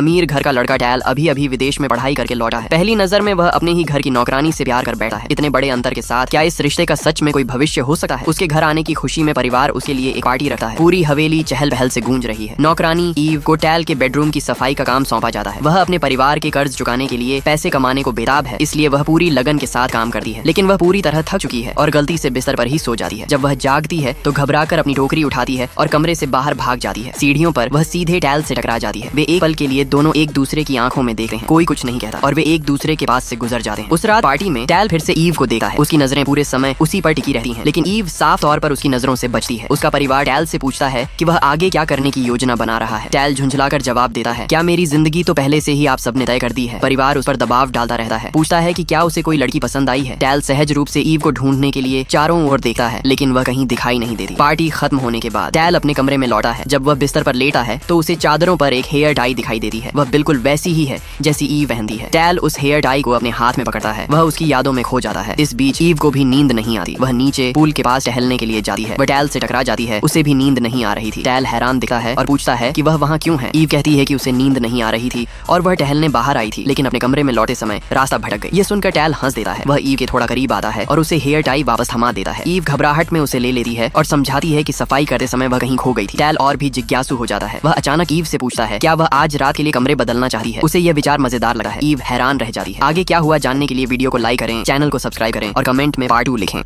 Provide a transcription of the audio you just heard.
अमीर घर का लड़का टैल अभी अभी विदेश में पढ़ाई करके लौटा है। पहली नजर में वह अपने ही घर की नौकरानी से प्यार कर बैठा है। इतने बड़े अंतर के साथ क्या इस रिश्ते का सच में कोई भविष्य हो सकता है? उसके घर आने की खुशी में परिवार उसके लिए एक पार्टी रखता है। पूरी हवेली चहल पहल से गूंज रही है। नौकरानी ईव को टैल के बेडरूम की सफाई का काम सौंपा जाता है। वह अपने परिवार के कर्ज चुकाने के लिए पैसे कमाने को बेताब है, इसलिए वह पूरी लगन के साथ काम करती है। लेकिन वह पूरी तरह थक चुकी है और गलती से बिस्तर पर ही सो जाती है। जब वह जागती है तो घबराकर अपनी टोकरी उठाती है और कमरे से बाहर भाग जाती है। सीढ़ियों पर वह सीधे टैल से टकरा जाती है। वे एक पल के लिए दोनों एक दूसरे की आंखों में देखते हैं। कोई कुछ नहीं कहता और वे एक दूसरे के पास से गुजर जाते हैं। उस रात पार्टी में टैल फिर से ईव को देखता है। उसकी नजरें पूरे समय उसी पर टिकी रहती हैं, लेकिन ईव साफ तौर पर उसकी नजरों से बचती है। उसका परिवार टैल से पूछता है कि वह आगे क्या करने की योजना बना रहा है। टैल झुंझलाकर जवाब देता है, क्या मेरी जिंदगी तो पहले से ही आप सबने तय कर दी है। परिवार उस पर दबाव डालता रहता है, पूछता है कि क्या उसे कोई लड़की पसंद आई है। टैल सहज रूप से ईव को ढूंढने के लिए चारों ओर देखता है, लेकिन वह कहीं दिखाई नहीं देती। पार्टी खत्म होने के बाद टैल अपने कमरे में लौटा है। जब वह बिस्तर पर लेटा है तो उसे चादरों पर एक हेयर टाई दिखाई देती है। वह बिल्कुल वैसी ही है जैसी ईव पहनती है। टैल उस हेयर टाई को अपने हाथ में पकड़ता है। वह उसकी यादों में खो जाता है। इस बीच ईव को भी नींद नहीं आती। वह नीचे पूल के पास टहलने के लिए जाती है। वह टैल से टकरा जाती है। उसे भी नींद नहीं आ रही थी। टैल हैरान दिखता है और पूछता है कि वह वहाँ क्यों है। ईव कहती है कि उसे नींद नहीं आ रही थी और वह टहलने बाहर आई थी, लेकिन अपने कमरे में लौटे समय रास्ता भटक गई। ये सुनकर टैल हंस देता है। वह ईव के थोड़ा करीब आता है और उसे हेयर टाई वापस थमा देता है। ईव घबराहट में उसे ले लेती है और समझाती है कि सफाई करते समय वह कहीं खो गई थी। टैल और भी जिज्ञासु हो जाता है। वह अचानक ईव से पूछता है क्या वह आज रात के लिए कमरे बदलना चाहती है। उसे यह विचार मजेदार लगा है। ईव हैरान रह जाती है। आगे क्या हुआ जानने के लिए वीडियो को लाइक करें, चैनल को सब्सक्राइब करें और कमेंट में पार्ट 2 लिखें।